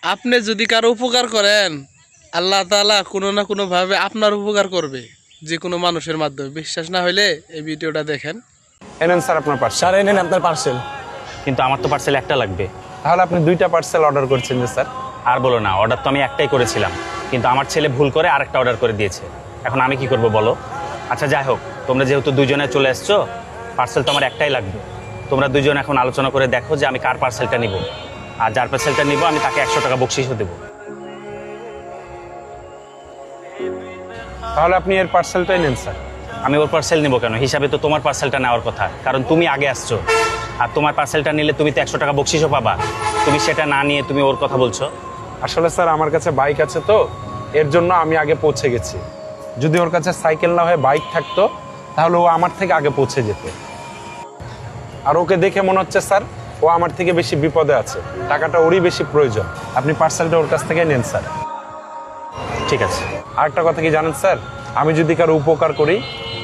আপনি যদি কারো উপকার করেন, আল্লাহ তাআলা কোনো না কোনো ভাবে আপনার উপকার করবে, যে কোনো মানুষের মাধ্যমে। বিশ্বাস না হইলে এই ভিডিওটা দেখেন। এনেন স্যার আপনার পার্সেল। স্যার এই নেন আপনার পার্সেল। কিন্তু আমার তো পার্সেল একটা লাগবে। তাহলে আপনি 2টা পার্সেল অর্ডার করছেন যে স্যার? আর বলো না, অর্ডার তো আমি একটাই করেছিলাম, কিন্তু আমার ছেলে ভুল করে আরেকটা অর্ডার করে দিয়েছে। এখন আমি কি করব বলো? আচ্ছা যাই হোক, তোমরা যেহেতু দুজনে চলে এসছো, পার্সেল তো আমার একটাই লাগবে। তোমরা দুজন এখন আলোচনা করে দেখো যে আমি কার পার্সেলটা নিব, আর যার পার্সেলটা নিব আমি তাকে 100 টাকা বকশিশও দেবো। তাহলে আপনি এর পার্সেলটাই নেন স্যার। আমি ওর পার্সেল নিব কেন? হিসাবে তো তোমার পার্সেলটা নেওয়ার কথা, কারণ তুমি আগে আসছো। আর তোমার পার্সেলটা নিলে তুমি তো 100 টাকা বকশিশও পাবা। তুমি সেটা না নিয়ে তুমি ওর কথা বলছো। আসলে স্যার আমার কাছে বাইক আছে, তো এর জন্য আমি আগে পৌঁছে গেছি। যদি ওর কাছে সাইকেল না হয়ে বাইক থাকতো তাহলে ও আমার থেকে আগে পৌঁছে যেত। আর ওকে দেখে মনে হচ্ছে স্যার ও আমার থেকে বেশি বিপদে আছে, টাকাটা ওরই বেশি প্রয়োজন। আপনি পার্সেলটা ওর কাছ থেকে নেন স্যার। ঠিক আছে। আরেকটা কথা কি জানেন স্যার, আমি যদি কারো উপকার করি,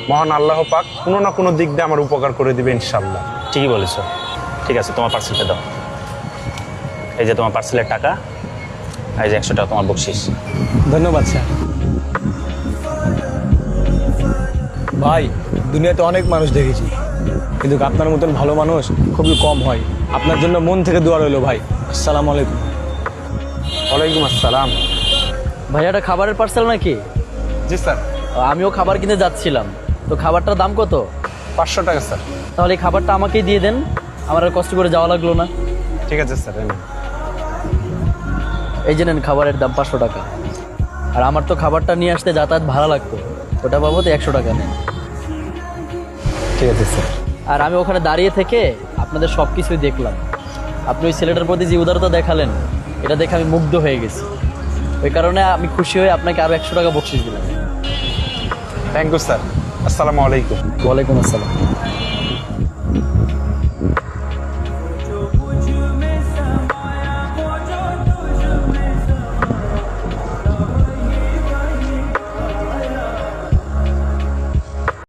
মহান আল্লাহ পাক কোনো না কোনো দিক দিয়ে আমার উপকার করে দিবে ইনশাল্লাহ। ঠিকই বলেছো। ঠিক আছে, তোমার পার্সেলটা দাও। এই যে তোমার পার্সেলের টাকা, এই যে 100 টাকা তোমার বকশিস। ধন্যবাদ স্যার। ভাই, দুনিয়াতে অনেক মানুষ দেখেছি, কিন্তু আপনার মতন ভালো মানুষ খুবই কম হয়। আপনার জন্য মন থেকে দোয়া রইল ভাই। আসসালামু আলাইকুম। ওয়ালাইকুম আসসালাম। ভাই এটা খাবারের পার্সেল নাকি? জি স্যার। আমিও খাবার কিনতে যাচ্ছিলাম, তো খাবারটার দাম কত? 500 টাকা স্যার। তাহলে এই খাবারটা আমাকেই দিয়ে দেন, আমার আর কষ্ট করে যাওয়া লাগলো না। ঠিক আছে স্যার। এই যে নেন, খাবারের দাম 500 টাকা। আর আমার তো খাবারটা নিয়ে আসতে যাতায়াত ভাড়া লাগতো, ওটা বাবদ 100 টাকা নেন। ঠিক আছে স্যার। আর আমি ওখানে দাঁড়িয়ে থেকে আপনাদের সব কিছুই দেখলাম। আপনি ওই ছেলেটার প্রতি যে উদারতা দেখালেন, এটা দেখে আমি মুগ্ধ হয়ে গেছি। ওই কারণে আমি খুশি হয়ে আপনাকে আরও 100 টাকা বকশিশ দিলাম। Thank you sir. আসসালামু আলাইকুম। ওয়ালাইকুম আসসালাম।